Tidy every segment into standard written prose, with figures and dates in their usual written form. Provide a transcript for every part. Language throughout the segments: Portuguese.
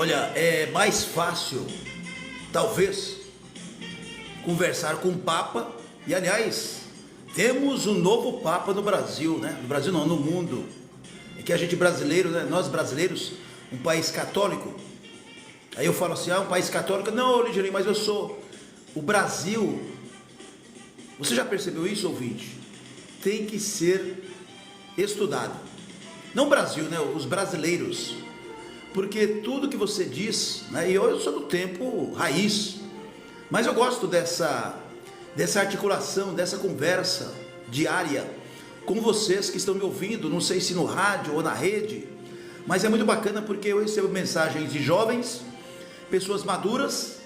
Olha, é mais fácil, talvez, conversar com o Papa. E, aliás, temos um novo Papa no Brasil, né? No Brasil não, no mundo. É que a gente brasileiro, né? Nós brasileiros, um país católico. Aí eu falo assim, um país católico. Não, Ligeiro, mas eu sou... O Brasil, você já percebeu isso, ouvinte? Tem que ser estudado. Não o Brasil, né? Os brasileiros. Porque tudo que você diz, né? E eu sou do tempo raiz. Mas eu gosto dessa articulação, dessa conversa diária com vocês que estão me ouvindo, não sei se no rádio ou na rede, mas é muito bacana porque eu recebo mensagens de jovens, pessoas maduras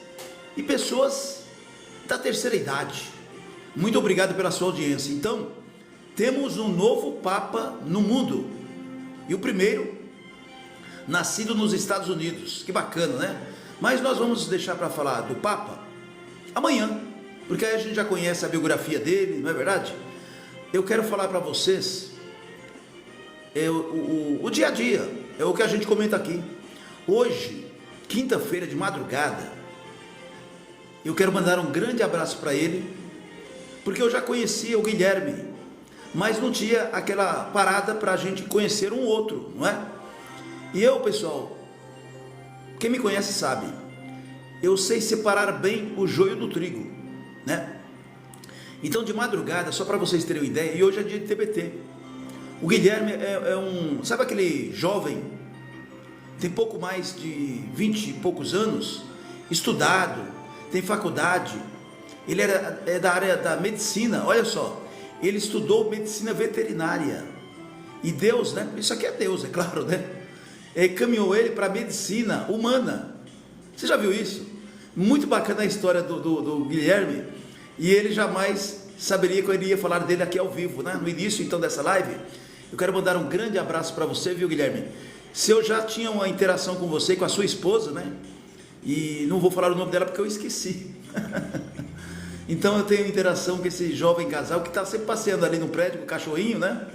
e pessoas da terceira idade. Muito obrigado pela sua audiência. Então, temos um novo Papa no mundo, e o primeiro nascido nos Estados Unidos. Que bacana, né? Mas nós vamos deixar para falar do Papa amanhã, porque aí a gente já conhece a biografia dele, não é verdade? Eu quero falar para vocês o dia a dia, é o que a gente comenta aqui. Hoje, quinta-feira de madrugada, eu quero mandar um grande abraço para ele, porque eu já conhecia o Guilherme, mas não tinha aquela parada para a gente conhecer um outro, não é? E eu, pessoal, quem me conhece sabe, eu sei separar bem o joio do trigo, né? Então, de madrugada, só para vocês terem uma ideia, e hoje é dia de TBT. O Guilherme sabe aquele jovem, tem pouco mais de 20 e poucos anos, estudado, tem faculdade, ele é da área da medicina, olha só, ele estudou medicina veterinária, e Deus, né? Isso aqui é Deus, é claro, né? Caminhou ele para a medicina humana. Você já viu isso? Muito bacana a história do Guilherme, e ele jamais saberia que eu iria falar dele aqui ao vivo, né? No início então dessa live, eu quero mandar um grande abraço para você, viu, Guilherme? Se eu já tinha uma interação com você e com a sua esposa, né? E não vou falar o nome dela porque eu esqueci. Então eu tenho interação com esse jovem casal que está sempre passeando ali no prédio com o cachorrinho, né?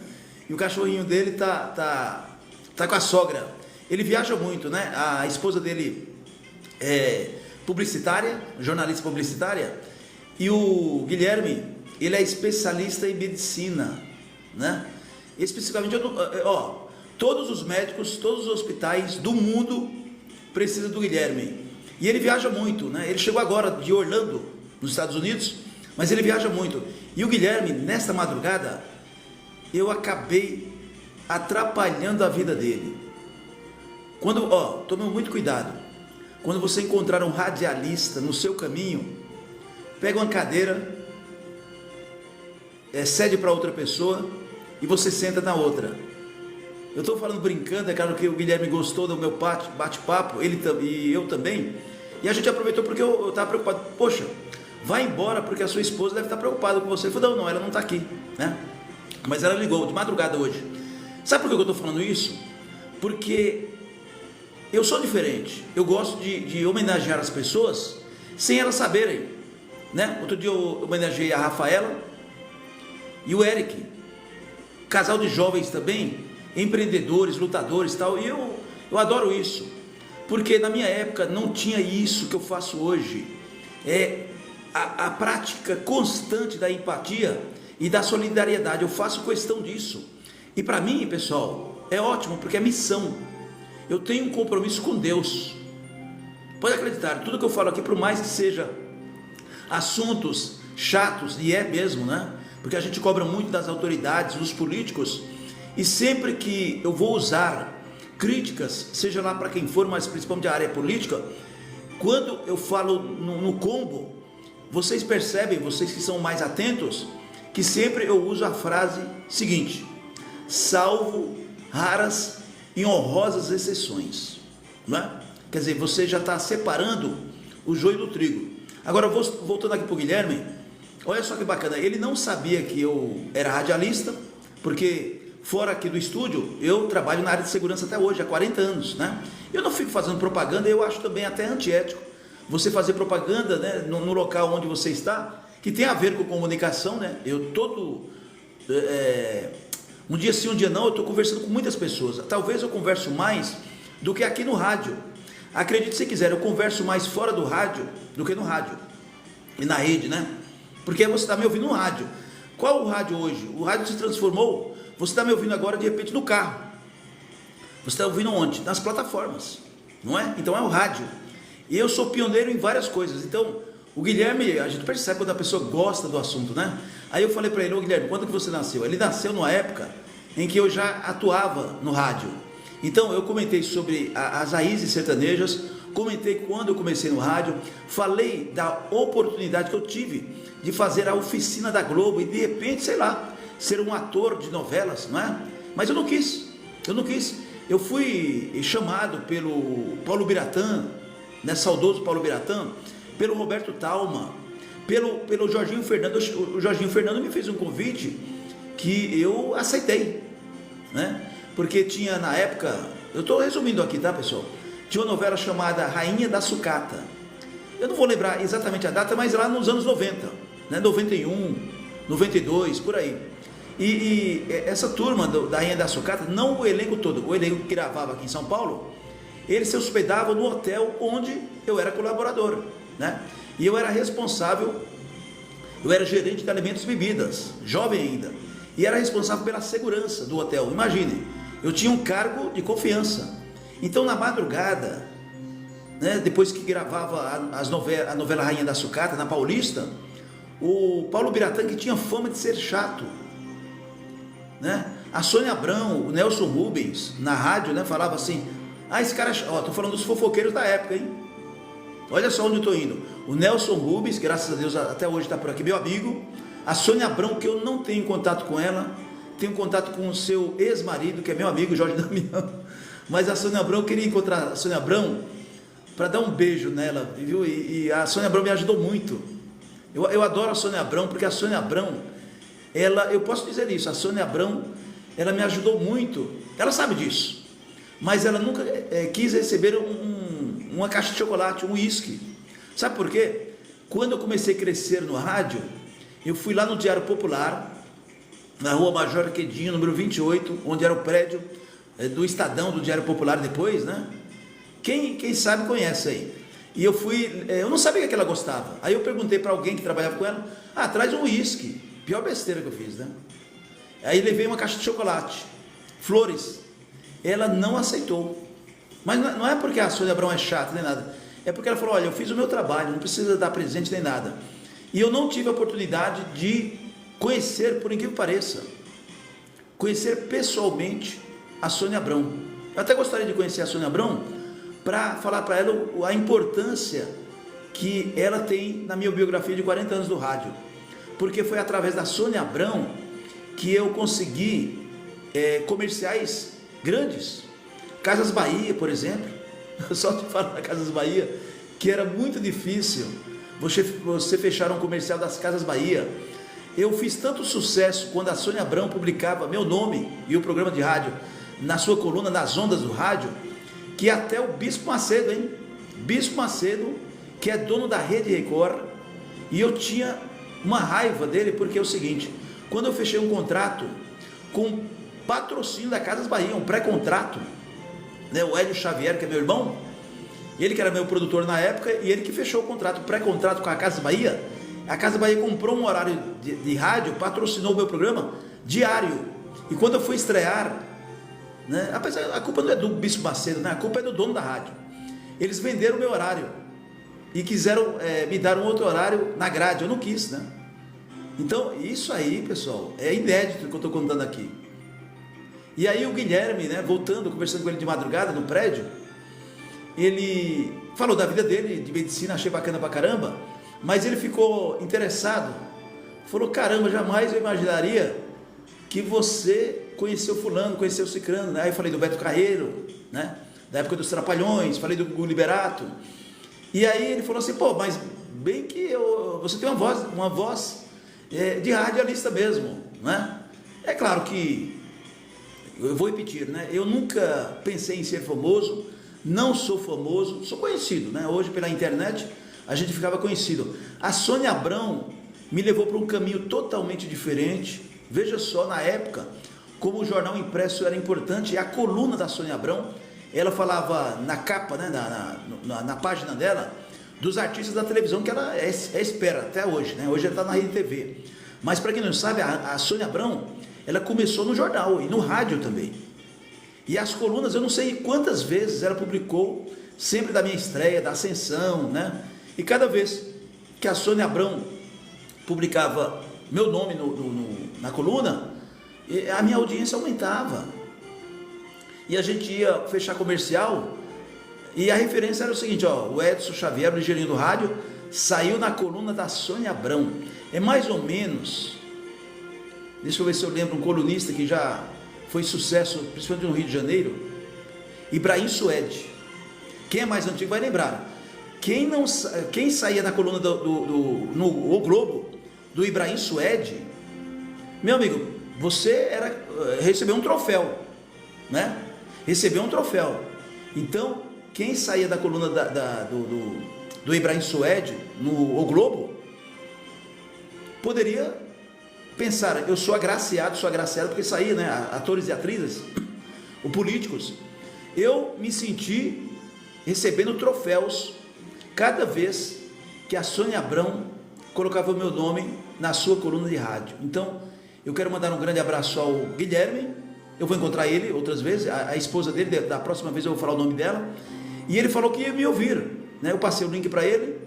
E o cachorrinho dele tá com a sogra. Ele viaja muito, né? A esposa dele é publicitária, jornalista publicitária, e o Guilherme, ele é especialista em medicina, né? Especificamente, todos os médicos, todos os hospitais do mundo precisam do Guilherme, e ele viaja muito, né? Ele chegou agora de Orlando, nos Estados Unidos, mas ele viaja muito, e o Guilherme, nesta madrugada, eu acabei atrapalhando a vida dele. Tome muito cuidado, quando você encontrar um radialista no seu caminho, pega uma cadeira, cede para outra pessoa e você senta na outra. Eu estou falando brincando, é claro que o Guilherme gostou do meu bate-papo, ele e eu também, e a gente aproveitou porque eu estava preocupado. Poxa, vai embora porque a sua esposa deve estar preocupada com você. Eu falei, não, ela não está aqui, né? Mas ela ligou de madrugada hoje. Sabe por que eu estou falando isso? Porque eu sou diferente, eu gosto de homenagear as pessoas sem elas saberem, né? Outro dia eu homenageei a Rafaela e o Eric, casal de jovens também, empreendedores, lutadores e tal, e eu adoro isso, porque na minha época não tinha isso que eu faço hoje, a prática constante da empatia e da solidariedade, eu faço questão disso, e para mim, pessoal, é ótimo, porque é missão. Eu tenho um compromisso com Deus. Pode acreditar, tudo que eu falo aqui, por mais que seja assuntos chatos, e é mesmo, né? Porque a gente cobra muito das autoridades, dos políticos, e sempre que eu vou usar críticas, seja lá para quem for, mas principalmente a área política, quando eu falo no combo, vocês percebem, vocês que são mais atentos, que sempre eu uso a frase seguinte: salvo raras e honrosas exceções, não é? Quer dizer, você já está separando o joio do trigo. Agora, voltando aqui para o Guilherme, olha só que bacana, ele não sabia que eu era radialista, porque fora aqui do estúdio, eu trabalho na área de segurança até hoje, há 40 anos, né? Eu não fico fazendo propaganda, eu acho também até antiético, você fazer propaganda, né, no local onde você está, que tem a ver com comunicação, né? Um dia sim, um dia não, eu estou conversando com muitas pessoas. Talvez eu converso mais do que aqui no rádio. Acredite se quiser, eu converso mais fora do rádio do que no rádio e na rede, né? Porque você está me ouvindo no rádio. Qual o rádio hoje? O rádio se transformou. Você está me ouvindo agora de repente no carro. Você está ouvindo onde? Nas plataformas, não é? Então é o rádio. E eu sou pioneiro em várias coisas. Então, o Guilherme, a gente percebe quando a pessoa gosta do assunto, né? Aí eu falei para ele: ô Guilherme, quando que você nasceu? Ele nasceu numa época em que eu já atuava no rádio. Então eu comentei sobre as raízes sertanejas, comentei quando eu comecei no rádio, falei da oportunidade que eu tive de fazer a oficina da Globo e de repente, sei lá, ser um ator de novelas, não é? Mas eu não quis. Eu fui chamado pelo Paulo Biratã, né, saudoso Paulo Biratã, pelo Roberto Talma, pelo Jorginho Fernando. O Jorginho Fernando me fez um convite que eu aceitei, né? Porque tinha na época, eu estou resumindo aqui, tá, pessoal? Tinha uma novela chamada Rainha da Sucata. Eu não vou lembrar exatamente a data, mas lá nos anos 90, né? 91, 92, por aí. E essa turma da Rainha da Sucata, não o elenco todo, o elenco que gravava aqui em São Paulo, eles se hospedavam no hotel onde eu era colaborador, né? E eu era responsável, eu era gerente de alimentos e bebidas, jovem ainda, e era responsável pela segurança do hotel. Imagine, eu tinha um cargo de confiança. Então na madrugada, né, depois que gravava a novela Rainha da Sucata na Paulista, o Paulo Biratã, que tinha fama de ser chato, né? A Sônia Abrão, o Nelson Rubens, na rádio, né, falava assim: ah, esse cara, ó, tô falando dos fofoceiros da época, hein? Olha só onde eu estou indo. O Nelson Rubens, graças a Deus até hoje está por aqui, meu amigo. A Sônia Abrão, que eu não tenho contato com ela, tenho contato com o seu ex-marido, que é meu amigo, Jorge Damião. Mas a Sônia Abrão, eu queria encontrar a Sônia Abrão para dar um beijo nela, viu? E a Sônia Abrão me ajudou muito. Eu adoro a Sônia Abrão, porque a Sônia Abrão, eu posso dizer isso, a Sônia Abrão, ela me ajudou muito. Ela sabe disso, mas ela nunca quis receber uma caixa de chocolate, um uísque. Sabe por quê? Quando eu comecei a crescer no rádio, eu fui lá no Diário Popular, na rua Major Quedinho, número 28, onde era o prédio do Estadão, do Diário Popular depois, né? Quem sabe conhece aí. E eu fui, eu não sabia que ela gostava. Aí eu perguntei para alguém que trabalhava com ela: ah, traz um uísque. Pior besteira que eu fiz, né? Aí levei uma caixa de chocolate, flores. Ela não aceitou. Mas não é porque a Sônia Abrão é chata nem nada. É porque ela falou: olha, eu fiz o meu trabalho, não precisa dar presente nem nada. E eu não tive a oportunidade de conhecer, por incrível que pareça, conhecer pessoalmente a Sônia Abrão. Eu até gostaria de conhecer a Sônia Abrão para falar para ela a importância que ela tem na minha biografia de 40 anos do rádio. Porque foi através da Sônia Abrão que eu consegui comerciais grandes. Casas Bahia, por exemplo. Só te falar da Casas Bahia, que era muito difícil você fechar um comercial das Casas Bahia. Eu fiz tanto sucesso quando a Sônia Abrão publicava meu nome e o programa de rádio na sua coluna nas ondas do rádio, que até o Bispo Macedo, Bispo Macedo, que é dono da Rede Record, e eu tinha uma raiva dele, porque é o seguinte: quando eu fechei um contrato com patrocínio da Casas Bahia, um pré-contrato, né, o Hélio Xavier, que é meu irmão, ele que era meu produtor na época, e ele que fechou o contrato, pré-contrato com a Casas Bahia. A Casa Bahia comprou um horário de rádio, patrocinou o meu programa diário. E quando eu fui estrear, né, apesar, a culpa não é do Bispo Macedo, né, a culpa é do dono da rádio. Eles venderam o meu horário e quiseram me dar um outro horário na grade. Eu não quis, né? Então isso aí, pessoal, é inédito que eu estou contando aqui. E aí o Guilherme, né, voltando, conversando com ele de madrugada no prédio, ele falou da vida dele, de medicina, achei bacana pra caramba. Mas ele ficou interessado, falou: caramba, jamais eu imaginaria que você conheceu fulano, conheceu cicrano, né? Aí eu falei do Beto Carreiro, né? Da época dos Trapalhões, falei do Gugu Liberato. E aí ele falou assim: pô, mas bem que você tem uma voz de radialista mesmo, né? É claro que, eu vou repetir, né? Eu nunca pensei em ser famoso, não sou famoso, sou conhecido, né? Hoje pela internet a gente ficava conhecido. A Sônia Abrão me levou para um caminho totalmente diferente. Veja só, na época, como o jornal impresso era importante, e a coluna da Sônia Abrão ela falava na capa, né, na página dela, dos artistas da televisão que ela é espera até hoje, né? Hoje ela está na Rede TV. Mas para quem não sabe, a Sônia Abrão, ela começou no jornal e no rádio também. E as colunas, eu não sei quantas vezes ela publicou, sempre da minha estreia, da ascensão, né? E cada vez que a Sônia Abrão publicava meu nome na coluna, a minha audiência aumentava. E a gente ia fechar comercial, e a referência era o seguinte, ó, o Edson Xavier, o ligeirinho do rádio, saiu na coluna da Sônia Abrão. É mais ou menos, deixa eu ver se eu lembro, um colunista que já foi sucesso, principalmente no Rio de Janeiro, Ibrahim Suede. Quem é mais antigo vai lembrar. Quem saía na coluna no O Globo, do Ibrahim Suede, meu amigo, você recebeu um troféu, né? Recebeu um troféu. Então, quem saía da coluna do Ibrahim Suede no O Globo, poderia pensar, eu sou agraciado, porque saía, né? Atores e atrizes, os políticos. Eu me senti recebendo troféus cada vez que a Sônia Abrão colocava o meu nome na sua coluna de rádio. Então, eu quero mandar um grande abraço ao Guilherme. Eu vou encontrar ele outras vezes, a esposa dele, da próxima vez eu vou falar o nome dela. E ele falou que ia me ouvir, né? Eu passei o link para ele.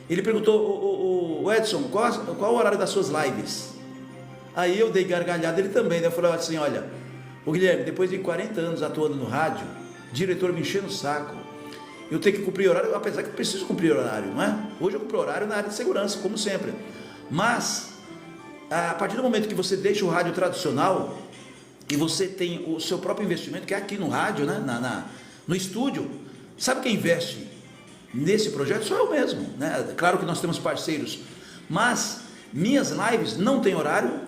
Ele perguntou, o Edson, qual o horário das suas lives? Aí eu dei gargalhada, ele também, né? Eu falei assim, olha, o Guilherme, depois de 40 anos atuando no rádio, diretor me enchendo o saco, eu tenho que cumprir horário, apesar que eu preciso cumprir horário, não é? Hoje eu cumpro horário na área de segurança, como sempre. Mas, a partir do momento que você deixa o rádio tradicional, e você tem o seu próprio investimento, que é aqui no rádio, né? No estúdio, sabe quem investe nesse projeto? Sou eu mesmo, né? Claro que nós temos parceiros, mas minhas lives não têm horário,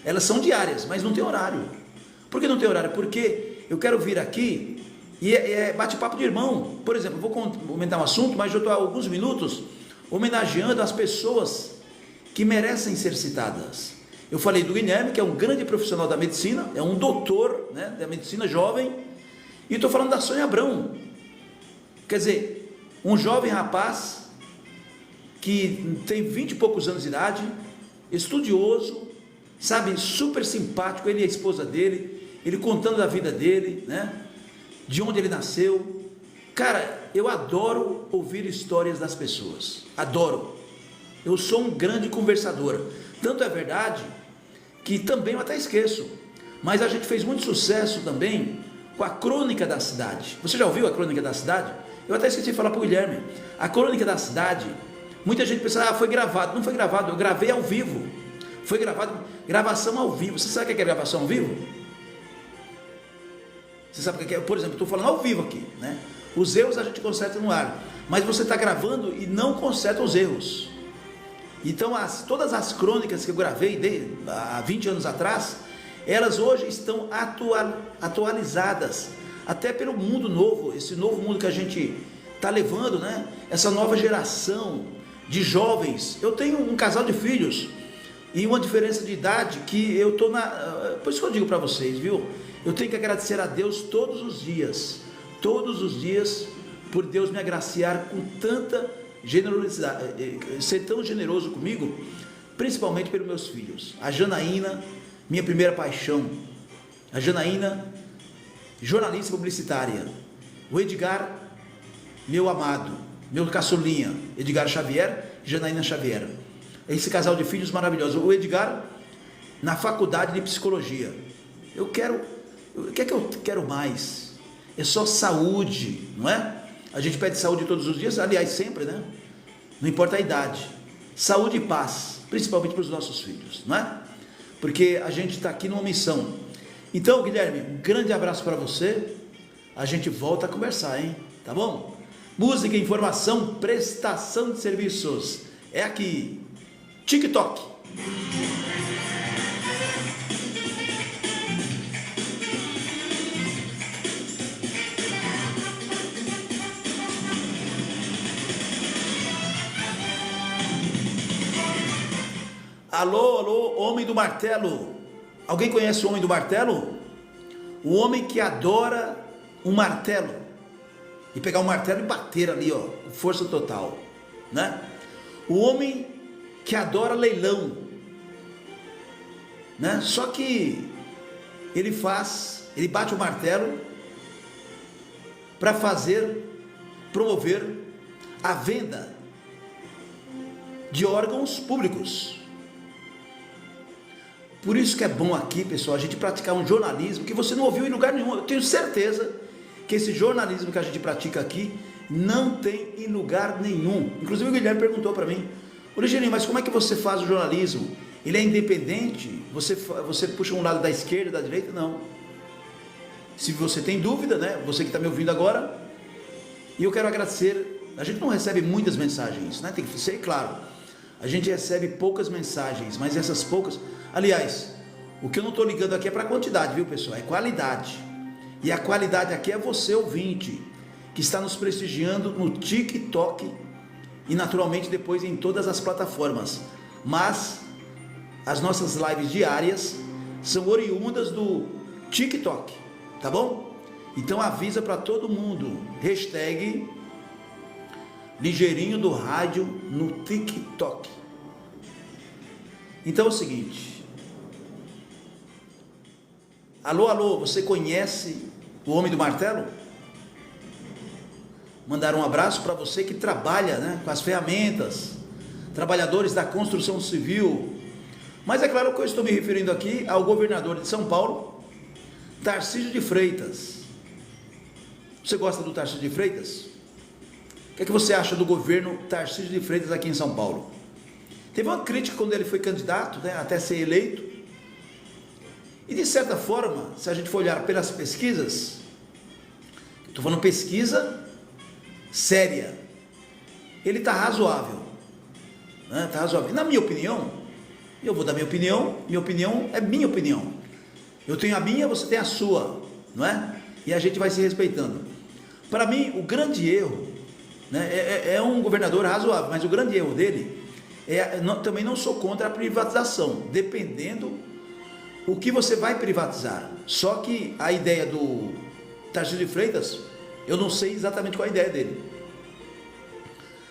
elas são diárias, mas não tem horário. Por que não tem horário? Porque eu quero vir aqui e é bate-papo de irmão. Por exemplo, eu vou comentar um assunto, mas eu estou há alguns minutos homenageando as pessoas que merecem ser citadas. Eu falei do Guilherme, que é um grande profissional da medicina, é um doutor, né, da medicina jovem, e estou falando da Sônia Abrão. Quer dizer, um jovem rapaz que tem 20 e poucos anos de idade, estudioso, sabe, super simpático, ele e a esposa dele, ele contando da vida dele, né, de onde ele nasceu. Cara, eu adoro ouvir histórias das pessoas, adoro. Eu sou um grande conversador, tanto é verdade que também eu até esqueço, mas a gente fez muito sucesso também com a Crônica da Cidade. Você já ouviu a Crônica da Cidade? Eu até esqueci de falar para o Guilherme. A Crônica da Cidade, muita gente pensa, foi gravado. Não foi gravado, eu gravei ao vivo. Foi gravado, gravação ao vivo. Você sabe o que é gravação ao vivo? Você sabe o que é? Por exemplo, estou falando ao vivo aqui, né? Os erros a gente conserta no ar, mas você está gravando e não conserta os erros. Então, todas as crônicas que eu gravei há 20 anos atrás, elas hoje estão atualizadas, até pelo mundo novo, esse novo mundo que a gente está levando, né? Essa nova geração de jovens. Eu tenho um casal de filhos e uma diferença de idade que eu estou por isso que eu digo para vocês, viu? Eu tenho que agradecer a Deus todos os dias, por Deus me agraciar com tanta generosidade, ser tão generoso comigo, principalmente pelos meus filhos. A Janaína, minha primeira paixão, a Janaína, jornalista publicitária. O Edgar, meu amado, meu caçulinha, Edgar Xavier, Janaína Xavier. Esse casal de filhos maravilhoso. O Edgar, na faculdade de psicologia. O que é que eu quero mais? É só saúde, não é? A gente pede saúde todos os dias, aliás, sempre, né? Não importa a idade. Saúde e paz, principalmente para os nossos filhos, não é? Porque a gente está aqui numa missão. Então, Guilherme, um grande abraço para você. A gente volta a conversar, hein? Tá bom? Música, informação, prestação de serviços. É aqui. TikTok. Alô, alô, homem do martelo. Alguém conhece o homem do martelo? O homem que adora um martelo. e pegar o martelo e bater ali, ó, com força total, né? O homem que adora leilão, né? Só que ele bate o martelo para promover a venda de órgãos públicos. Por isso que é bom aqui, pessoal, a gente praticar um jornalismo que você não ouviu em lugar nenhum. Eu tenho certeza que esse jornalismo que a gente pratica aqui não tem em lugar nenhum. Inclusive o Guilherme perguntou para mim: Origeninho, mas como é que você faz o jornalismo? Ele é independente? Você puxa um lado da esquerda, da direita? Não. Se você tem dúvida, né? Você que está me ouvindo agora, e eu quero agradecer. A gente não recebe muitas mensagens, né? Tem que ser claro. A gente recebe poucas mensagens, mas essas poucas... Aliás, o que eu não estou ligando aqui é para quantidade, viu, pessoal? É qualidade. E a qualidade aqui é você, ouvinte, que está nos prestigiando no TikTok e naturalmente depois em todas as plataformas. Mas as nossas lives diárias são oriundas do TikTok, tá bom? Então avisa para todo mundo, hashtag Ligeirinho do Rádio no TikTok. Então é o seguinte, alô, você conhece o Homem do Martelo? Mandar um abraço para você que trabalha, né, com as ferramentas, trabalhadores da construção civil. Mas é claro que eu estou me referindo aqui ao governador de São Paulo, Tarcísio de Freitas. Você gosta do Tarcísio de Freitas? O que é que você acha do governo Tarcísio de Freitas aqui em São Paulo? Teve uma crítica quando ele foi candidato, né, até ser eleito. E de certa forma, se a gente for olhar pelas pesquisas, estou falando pesquisa séria, ele está razoável, né? Tá razoável. Na minha opinião, eu vou dar minha opinião é minha opinião. Eu tenho a minha, você tem a sua, não é? E a gente vai se respeitando. Para mim, o grande erro, né, é um governador razoável, mas o grande erro dele também não sou contra a privatização, dependendo o que você vai privatizar. Só que a ideia do Tarcísio de Freitas, eu não sei exatamente qual é a ideia dele,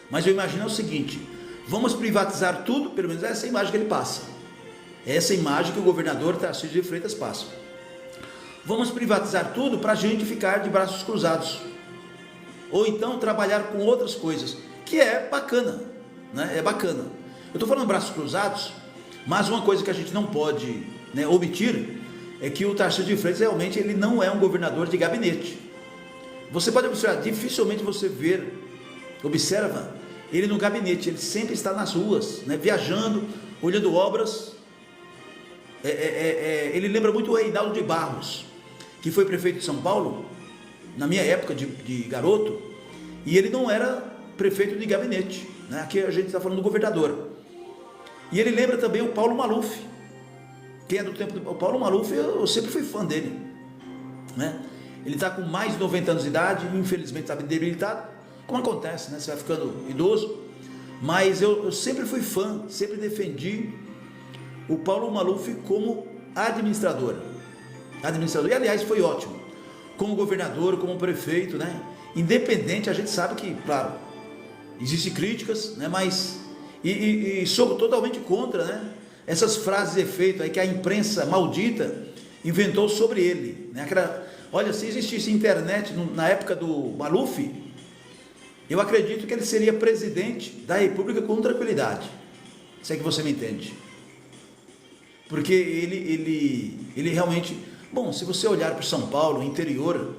mas eu imagino o seguinte: vamos privatizar tudo, pelo menos essa é a imagem que ele passa, essa imagem que o governador Tarcísio de Freitas passa. Vamos privatizar tudo para a gente ficar de braços cruzados, ou então trabalhar com outras coisas, que é bacana, né? É bacana. Eu estou falando braços cruzados, mas uma coisa que a gente não pode, né, omitir é que o Tarcísio de Freitas realmente ele não é um governador de gabinete. Você pode observar, dificilmente você observa ele no gabinete, ele sempre está nas ruas, né, viajando, olhando obras. Ele lembra muito o Reinaldo de Barros, que foi prefeito de São Paulo, na minha época de garoto, e ele não era prefeito de gabinete, né? Aqui a gente está falando do governador. E ele lembra também o Paulo Maluf. Quem é do tempo do Paulo Maluf, eu sempre fui fã dele, né? Ele está com mais de 90 anos de idade, infelizmente está debilitado, como acontece, né? Você vai ficando idoso, mas eu sempre fui fã, sempre defendi o Paulo Maluf como administrador, e aliás foi ótimo, como governador, como prefeito, né? Independente, a gente sabe que, claro, existem críticas, né? Mas, e sou totalmente contra, né, essas frases de efeito aí que a imprensa maldita inventou sobre ele, né? Olha, se existisse internet na época do Maluf, eu acredito que ele seria presidente da República com tranquilidade, se é que você me entende, porque ele realmente, bom, se você olhar para São Paulo, interior,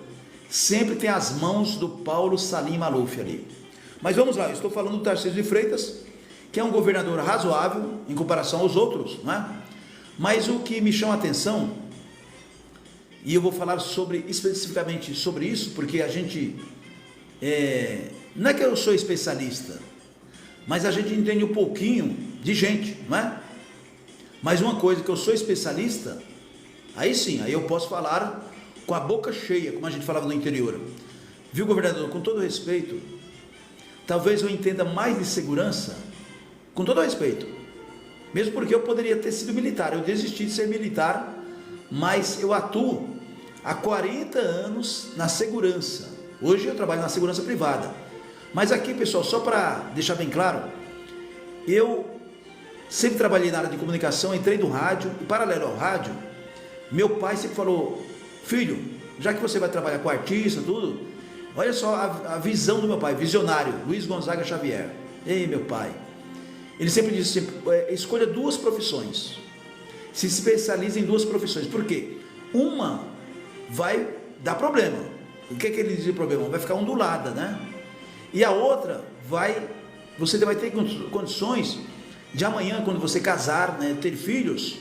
sempre tem as mãos do Paulo Salim Maluf ali. Mas vamos lá, eu estou falando do Tarcísio de Freitas, que é um governador razoável em comparação aos outros, não é? Mas o que me chama a atenção, e eu vou falar especificamente sobre isso, porque a gente, não é que eu sou especialista, mas a gente entende um pouquinho de gente, não é? Mas uma coisa que eu sou especialista, aí sim, aí eu posso falar com a boca cheia, como a gente falava no interior. Viu, governador, com todo respeito, talvez eu entenda mais de segurança, com todo respeito, mesmo porque eu poderia ter sido militar, eu desisti de ser militar, mas eu atuo há 40 anos na segurança, Hoje eu trabalho na segurança privada. Mas aqui, pessoal, só para deixar bem claro, eu sempre trabalhei na área de comunicação, entrei no rádio, e paralelo ao rádio, meu pai sempre falou: filho, já que você vai trabalhar com artista, tudo, olha só a visão do meu pai, visionário, Luiz Gonzaga Xavier. Ei, meu pai, ele sempre disse assim: escolha duas profissões, se especialize em duas profissões. Por quê? Uma vai dar problema. O que é que ele diz de problema? Vai ficar ondulada, né? E a outra você vai ter condições de amanhã, quando você casar, né, ter filhos,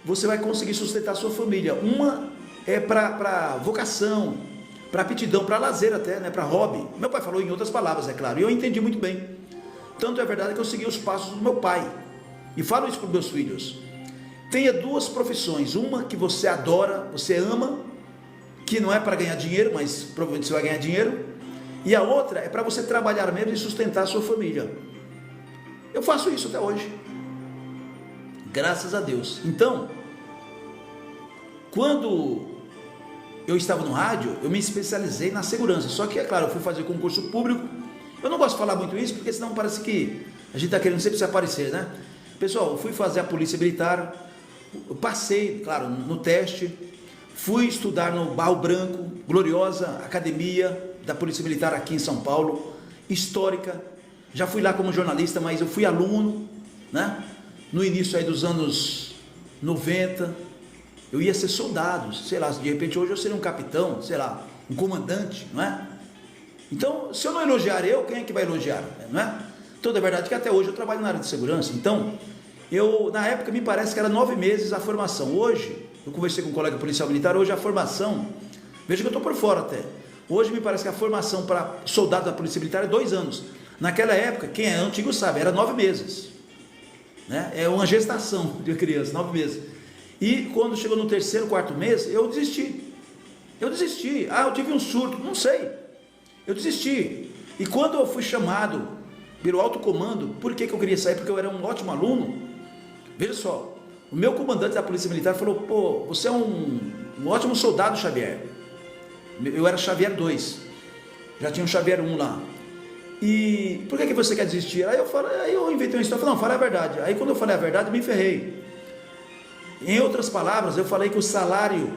você vai conseguir sustentar a sua família. Uma é para vocação, para aptidão, para lazer até, né, para hobby. Meu pai falou em outras palavras, é claro, e eu entendi muito bem. Tanto é verdade que eu segui os passos do meu pai, e falo isso para os meus filhos: tenha duas profissões, uma que você adora, você ama, que não é para ganhar dinheiro, mas provavelmente você vai ganhar dinheiro, e a outra é para você trabalhar mesmo e sustentar a sua família. Eu faço isso até hoje, graças a Deus. Então, quando eu estava no rádio, eu me especializei na segurança. Só que, é claro, eu fui fazer concurso público. Eu não gosto de falar muito isso, porque senão parece que a gente está querendo sempre se aparecer, né? Pessoal, eu fui fazer a Polícia Militar, eu passei, claro, no teste, fui estudar no Barro Branco, gloriosa academia da Polícia Militar aqui em São Paulo, histórica. Já fui lá como jornalista, mas eu fui aluno, né? No início aí dos anos 90, eu ia ser soldado, sei lá, de repente hoje eu seria um capitão, sei lá, um comandante, não é? Então, se eu não elogiar eu, quem é que vai elogiar, não é? Então, é verdade que até hoje eu trabalho na área de segurança. Então, na época me parece que era 9 meses a formação. Hoje, eu conversei com um colega policial militar, hoje a formação, veja que eu estou por fora até, hoje me parece que a formação para soldado da Polícia Militar é 2 anos. Naquela época, quem é antigo sabe, era 9 meses, né? É uma gestação de criança, 9 meses. E quando chegou no 3º, 4º mês, eu desisti. Eu tive um surto, não sei. Eu desisti. E quando eu fui chamado pelo alto comando, por que eu queria sair? Porque eu era um ótimo aluno. Veja só, o meu comandante da Polícia Militar falou: pô, você é um ótimo soldado, Xavier. Eu era Xavier 2, já tinha um Xavier 1 lá. E por que você quer desistir? Aí eu inventei uma história, falei: não, fala a verdade. Aí quando eu falei a verdade, eu me ferrei. Em outras palavras, eu falei que o salário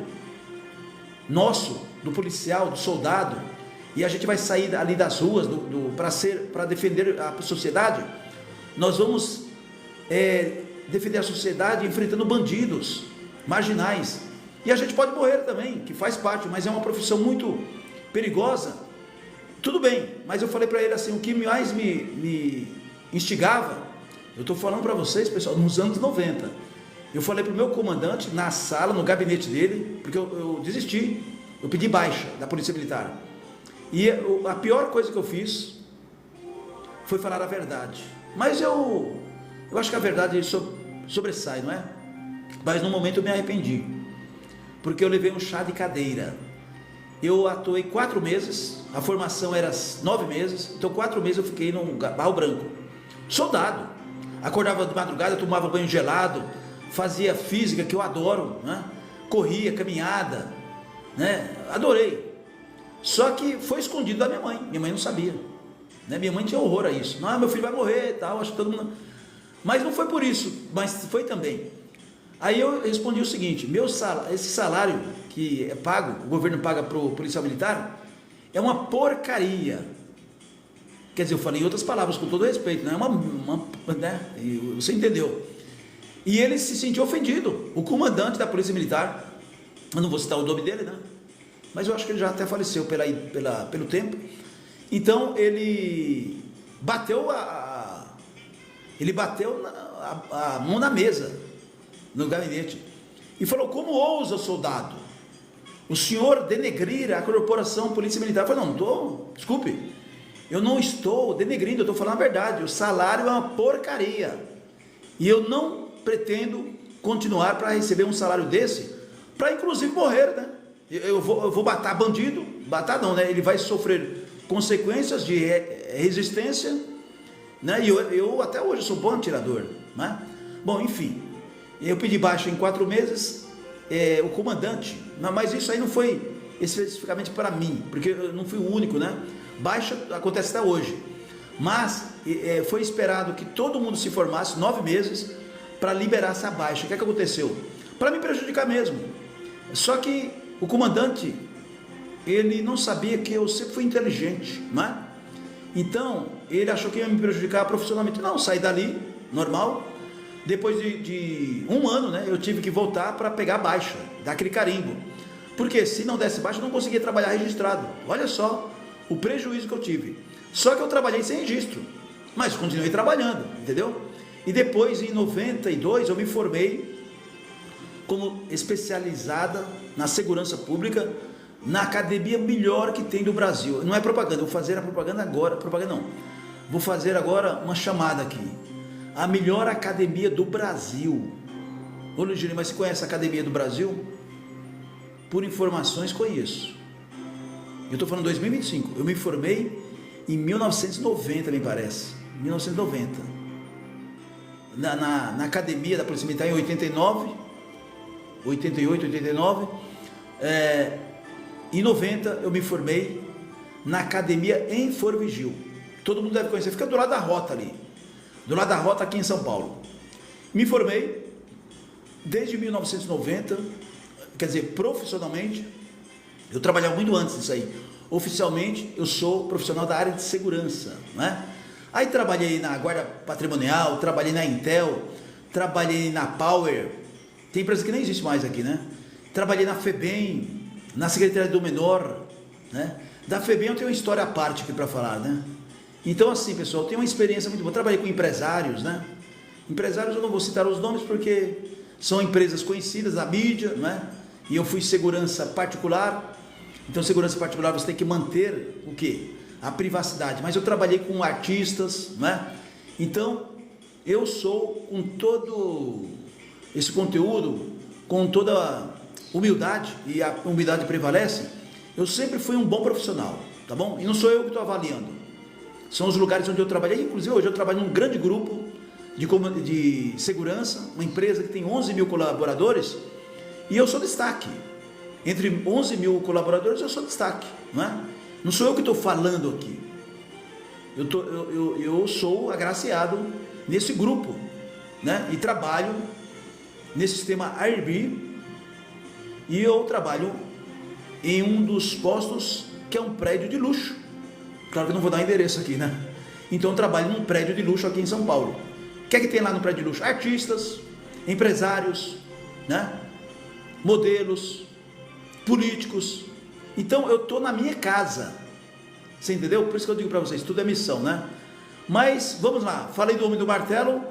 nosso, do policial, do soldado, e a gente vai sair ali das ruas para defender a sociedade, nós vamos defender a sociedade enfrentando bandidos, marginais, e a gente pode morrer também, que faz parte, mas é uma profissão muito perigosa. Tudo bem, mas eu falei para ele assim, o que mais me instigava, eu estou falando para vocês, pessoal, nos anos 90, eu falei para o meu comandante, na sala, no gabinete dele, porque eu desisti, eu pedi baixa da Polícia Militar, e a pior coisa que eu fiz foi falar a verdade, mas eu acho que a verdade sobressai, não é? Mas no momento eu me arrependi, porque eu levei um chá de cadeira. Eu atuei 4 meses, a formação era 9 meses, então 4 meses eu fiquei no Barro Branco, soldado, acordava de madrugada, tomava banho gelado, fazia física, que eu adoro, né? Corria, caminhada, né? Adorei. Só que foi escondido da minha mãe não sabia, né? Minha mãe tinha horror a isso, não, meu filho vai morrer e tal, acho que todo mundo... Mas não foi por isso, mas foi também. Aí eu respondi o seguinte: esse salário que é pago, o governo paga para o policial militar, é uma porcaria. Quer dizer, eu falei em outras palavras, com todo respeito, né? Né? Você entendeu? E ele se sentiu ofendido, o comandante da Polícia Militar, eu não vou citar o nome dele, né? Mas eu acho que ele já até faleceu pelo tempo. Então ele bateu a mão na mesa, no gabinete, e falou: como ousa, soldado, o senhor denegrir a corporação Polícia Militar? Eu falei: desculpe, eu não estou denegrindo, eu estou falando a verdade, o salário é uma porcaria, e eu não pretendo continuar para receber um salário desse, para inclusive morrer, né? Eu vou matar bandido, matar não, né? Ele vai sofrer consequências de resistência, né? E eu até hoje sou bom atirador, né? Bom, enfim, eu pedi baixa em 4 meses, o comandante, mas isso aí não foi, especificamente para mim, porque eu não fui o único, né? Baixa acontece até hoje, mas foi esperado que todo mundo se formasse 9 meses para liberar essa baixa. O que é que aconteceu? Para me prejudicar mesmo. Só que o comandante, ele não sabia que eu sempre fui inteligente, né? Então ele achou que ia me prejudicar profissionalmente. Não, saí dali, normal. Depois de 1 ano, né, eu tive que voltar para pegar a baixa, dar aquele carimbo. Porque se não desse baixa, eu não conseguia trabalhar registrado. Olha só o prejuízo que eu tive. Só que eu trabalhei sem registro, mas continuei trabalhando, entendeu? E depois, em 92, eu me formei como especializada na segurança pública, na academia melhor que tem do Brasil. Não é propaganda, eu vou fazer a propaganda agora. Propaganda não. Vou fazer agora uma chamada aqui. A melhor academia do Brasil. Ô Luizinho, mas você conhece a academia do Brasil? Por informações, conheço. Eu estou falando 2025. Eu me formei em 1990, me parece. 1990. Na academia da Polícia Militar em 89, 88, 89. Em 90 eu me formei na academia em Forvigil. Todo mundo deve conhecer, fica do lado da rota ali. Do lado da rota aqui em São Paulo. Me formei desde 1990, quer dizer, profissionalmente, eu trabalhava muito antes disso aí. Oficialmente, eu sou profissional da área de segurança, né? Aí trabalhei na Guarda Patrimonial, trabalhei na Intel, trabalhei na Power, tem empresa que nem existe mais aqui, né? Trabalhei na FEBEM, na Secretaria do Menor, né? Da FEBEM eu tenho uma história à parte aqui para falar, né? Então assim, pessoal, eu tenho uma experiência muito boa. Trabalhei com empresários, né? Empresários eu não vou citar os nomes porque são empresas conhecidas da mídia, né? E eu fui segurança particular. Então segurança particular você tem que manter o quê? A privacidade. Mas eu trabalhei com artistas, né? Então eu sou com todo esse conteúdo, com toda a humildade, e a humildade prevalece, eu sempre fui um bom profissional, tá bom? E não sou eu que estou avaliando. São os lugares onde eu trabalhei. Inclusive hoje eu trabalho num grande grupo de segurança, uma empresa que tem 11 mil colaboradores, e eu sou destaque. Entre 11 mil colaboradores eu sou destaque, não é? Não sou eu que estou falando aqui. Eu sou agraciado nesse grupo, né? E trabalho nesse sistema AIRB, e eu trabalho em um dos postos que é um prédio de luxo. Claro que eu não vou dar endereço aqui, né? Então eu trabalho num prédio de luxo aqui em São Paulo. O que é que tem lá no prédio de luxo? Artistas, empresários, né? Modelos, políticos. Então eu estou na minha casa. Você entendeu? Por isso que eu digo para vocês, tudo é missão, né? Mas vamos lá, falei do homem do martelo.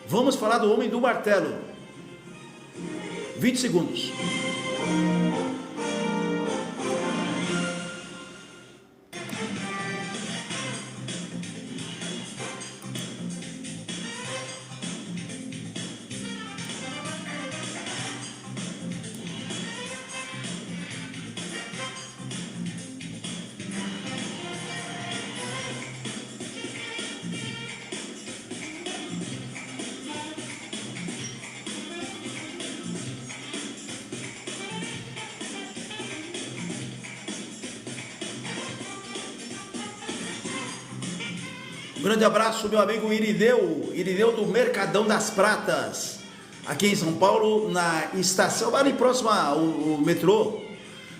Vamos falar do homem do martelo. 20 segundos. Um grande abraço, meu amigo Irineu do Mercadão das Pratas, aqui em São Paulo, na estação, ali próximo ao metrô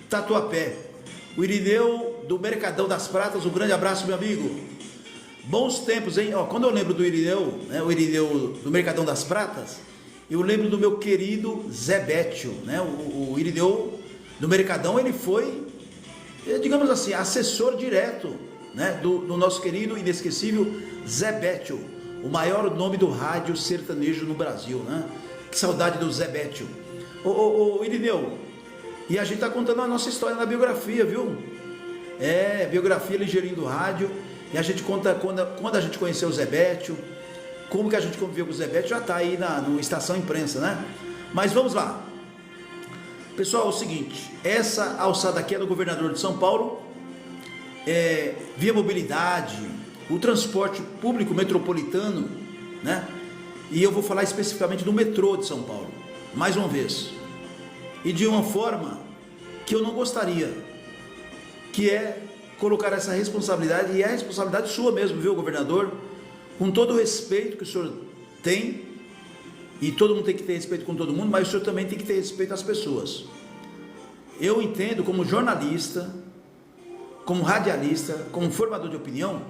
Tatuapé. O Irineu do Mercadão das Pratas, um grande abraço, meu amigo. Bons tempos, hein? Ó, quando eu lembro do Irineu, né, o Irineu do Mercadão das Pratas, eu lembro do meu querido Zé Bétio, né? O Irineu do Mercadão, ele foi, digamos assim, assessor direto, né, do nosso querido e inesquecível Zé Bétio, o maior nome do rádio sertanejo no Brasil, né? Que saudade do Zé Bétio. Ô Irineu, e a gente está contando a nossa história na biografia, viu? Biografia Ligeirinho do Rádio, e a gente conta quando a gente conheceu o Zé Bétio, como que a gente conviveu com o Zé Bétio, já está aí no Estação Imprensa, né? Mas vamos lá. Pessoal, é o seguinte, essa alçada aqui é do governador de São Paulo, via mobilidade, o transporte público metropolitano, né? E eu vou falar especificamente do metrô de São Paulo, mais uma vez, e de uma forma que eu não gostaria que é colocar essa responsabilidade, e é a responsabilidade sua mesmo, viu, governador? Com todo o respeito que o senhor tem, e todo mundo tem que ter respeito com todo mundo, mas o senhor também tem que ter respeito às pessoas. Eu entendo, como jornalista, como radialista, como formador de opinião,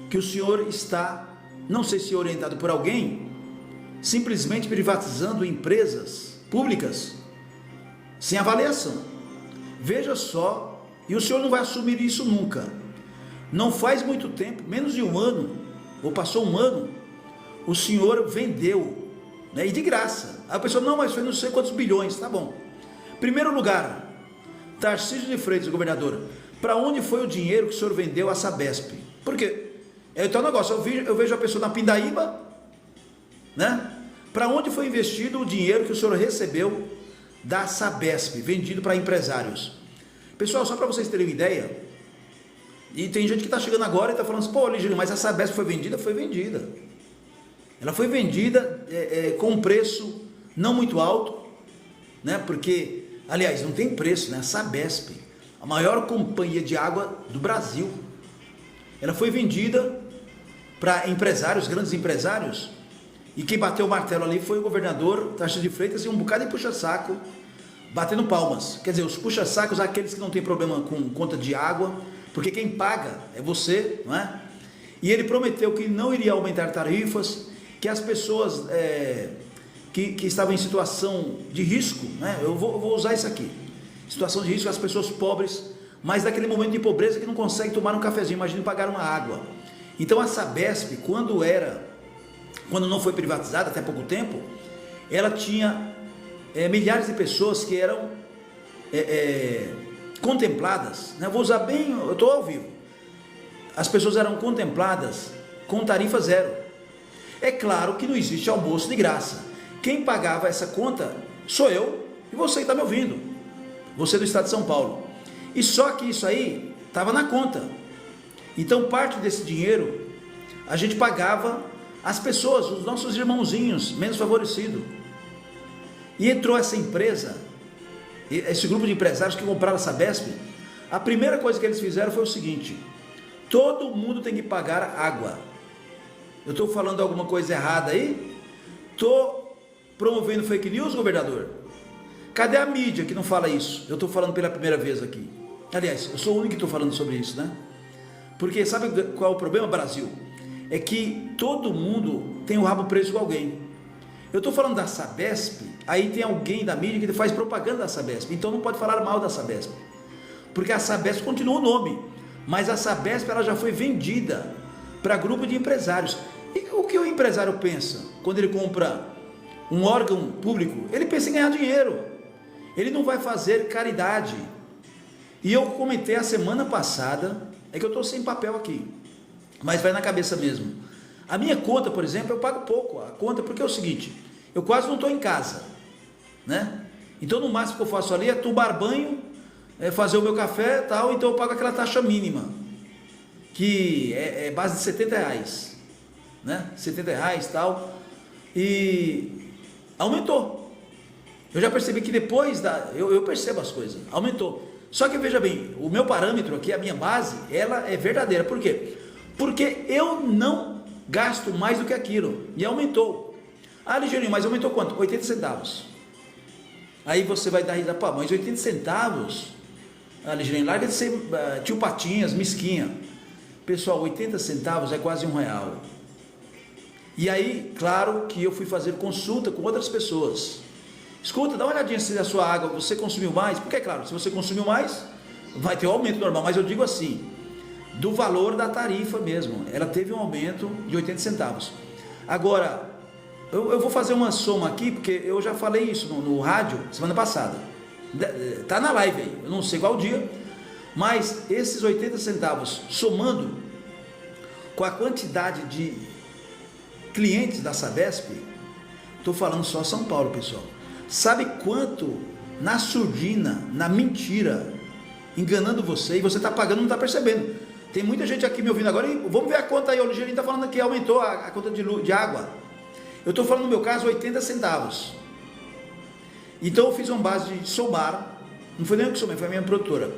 que o senhor está, não sei se orientado por alguém, simplesmente privatizando empresas públicas, sem avaliação. Veja só, e o senhor não vai assumir isso nunca. Não faz muito tempo, menos de um ano, ou passou um ano, o senhor vendeu, né, e de graça. Aí a pessoa, não, mas foi não sei quantos bilhões, tá bom. Primeiro lugar, Tarcísio de Freitas, governador, para onde foi o dinheiro que o senhor vendeu à Sabesp? Por quê? É o tal negócio, eu vejo a pessoa na Pindaíba, né? Para onde foi investido o dinheiro que o senhor recebeu da Sabesp, vendido para empresários? Pessoal, só para vocês terem uma ideia, e tem gente que está chegando agora e está falando assim, pô, Ligírio, mas a Sabesp foi vendida? Foi vendida. Ela foi vendida com um preço não muito alto, né? Porque, aliás, não tem preço, né? A Sabesp, a maior companhia de água do Brasil, ela foi vendida para empresários, grandes empresários, e quem bateu o martelo ali foi o governador Tarcísio de Freitas e um bocado de puxa-saco, batendo palmas. Quer dizer, os puxa-sacos, aqueles que não tem problema com conta de água, porque quem paga é você, não é? E ele prometeu que não iria aumentar tarifas, que as pessoas que estavam em situação de risco, né? Eu vou usar isso aqui, situação de risco, as pessoas pobres, mas daquele momento de pobreza que não consegue tomar um cafezinho, imagina pagar uma água. Então a Sabesp, quando não foi privatizada até pouco tempo, ela tinha milhares de pessoas que eram contempladas, né? Vou usar bem, eu estou ao vivo, as pessoas eram contempladas com tarifa zero. É claro que não existe almoço de graça, quem pagava essa conta sou eu e você que está me ouvindo, você do estado de São Paulo, e só que isso aí estava na conta. Então parte desse dinheiro a gente pagava as pessoas, os nossos irmãozinhos menos favorecidos. E entrou essa empresa, esse grupo de empresários que compraram a Sabesp. A primeira coisa que eles fizeram foi o seguinte: todo mundo tem que pagar água. Eu estou falando alguma coisa errada aí? Estou promovendo fake news, governador? Cadê a mídia que não fala isso? Eu estou falando pela primeira vez aqui. Aliás, eu sou o único que estou falando sobre isso, né? Porque sabe qual é o problema, Brasil? É que todo mundo tem o rabo preso com alguém. Eu estou falando da Sabesp, aí tem alguém da mídia que faz propaganda da Sabesp, então não pode falar mal da Sabesp, porque a Sabesp continua o nome, mas a Sabesp ela já foi vendida para grupo de empresários. E o que o empresário pensa quando ele compra um órgão público? Ele pensa em ganhar dinheiro, ele não vai fazer caridade. E eu comentei a semana passada, é que eu estou sem papel aqui, mas vai na cabeça mesmo. A minha conta, por exemplo, eu pago pouco a conta, porque é o seguinte, eu quase não estou em casa, né? Então no máximo que eu faço ali é tomar banho, fazer o meu café e tal, então eu pago aquela taxa mínima, que é base de R$70, né? R$70 e tal, e aumentou. Eu já percebi que depois eu percebo as coisas, aumentou. Só que veja bem, o meu parâmetro aqui, a minha base, ela é verdadeira. Por quê? Porque eu não gasto mais do que aquilo, e aumentou. Ah, Ligeirinho, mas aumentou quanto? 80 centavos. Aí você vai dar risada, pá, mas 80 centavos? Ah, Ligeirinho, larga de ser tio Patinhas, mesquinha. Pessoal, 80 centavos é quase R$1. E aí, claro que eu fui fazer consulta com outras pessoas. Escuta, dá uma olhadinha se a sua água você consumiu mais, porque é claro, se você consumiu mais, vai ter um aumento normal, mas eu digo assim, do valor da tarifa mesmo, ela teve um aumento de 80 centavos. Agora, eu vou fazer uma soma aqui, porque eu já falei isso no rádio semana passada, está na live aí, eu não sei qual dia, mas esses 80 centavos, somando com a quantidade de clientes da Sabesp, estou falando só São Paulo, pessoal. Sabe quanto na surdina, na mentira, enganando você, e você está pagando, não está percebendo. Tem muita gente aqui me ouvindo agora, e vamos ver a conta aí, o Ligeirinho está falando que aumentou a conta de água. Eu estou falando no meu caso 80 centavos. Então eu fiz uma base de somar, não foi nem eu que somei, foi a minha produtora.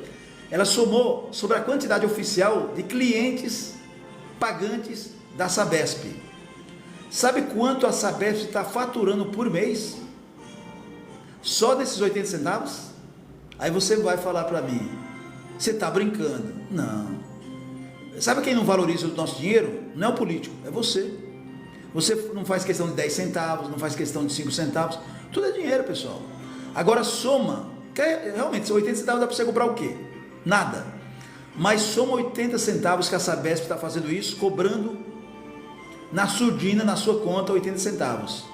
ela somou sobre a quantidade oficial de clientes pagantes da Sabesp. Sabe quanto a Sabesp está faturando por mês? Só desses 80 centavos? Aí você vai falar para mim, você está brincando. Não. Sabe quem não valoriza o nosso dinheiro? Não é o político, é você. Você não faz questão de 10 centavos, não faz questão de 5 centavos. Tudo é dinheiro, pessoal. Agora soma, realmente, 80 centavos dá para você comprar o quê? Nada. Mas soma 80 centavos que a Sabesp está fazendo isso, cobrando na surdina, na sua conta, 80 centavos.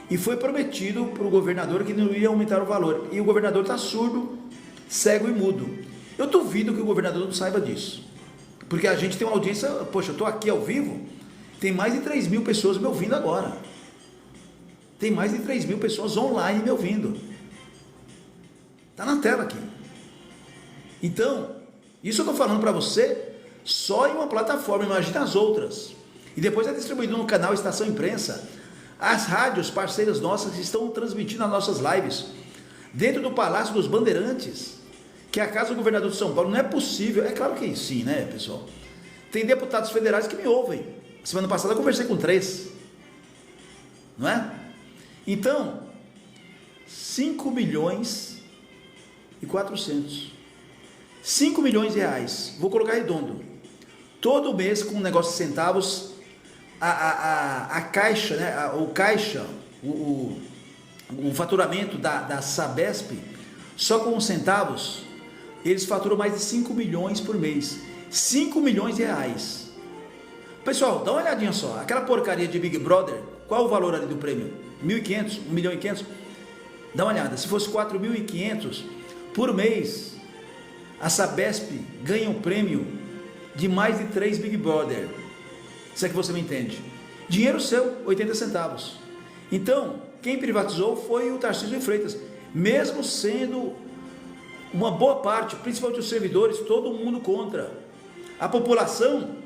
E foi prometido para o governador que não ia aumentar o valor. E o governador está surdo, cego e mudo. Eu duvido que o governador não saiba disso. Porque a gente tem uma audiência, poxa, eu estou aqui ao vivo, tem mais de 3 mil pessoas me ouvindo agora. Tem mais de 3 mil pessoas online me ouvindo. Está na tela aqui. Então, isso eu estou falando para você só em uma plataforma, imagina as outras. E depois é distribuído no canal Estação Imprensa. As rádios parceiras nossas estão transmitindo as nossas lives dentro do Palácio dos Bandeirantes, que é a casa do governador de São Paulo. Não é possível, é claro que sim, né, pessoal? Tem deputados federais que me ouvem. Semana passada eu conversei com 3, não é? Então, 5 milhões e 400, 5 milhões de reais, vou colocar redondo, todo mês com um negócio de centavos, a caixa, né, o faturamento da Sabesp, só com os centavos, eles faturam mais de 5 milhões por mês, 5 milhões de reais. Pessoal, dá uma olhadinha só, aquela porcaria de Big Brother, qual o valor ali do prêmio? 1.500, 1 milhão e 500? Dá uma olhada, se fosse 4.500 por mês, a Sabesp ganha um prêmio de mais de 3 Big Brother. Se é que você me entende. Dinheiro seu, 80 centavos. Então, quem privatizou foi o Tarcísio de Freitas, mesmo sendo uma boa parte, principalmente os servidores, todo mundo contra. A população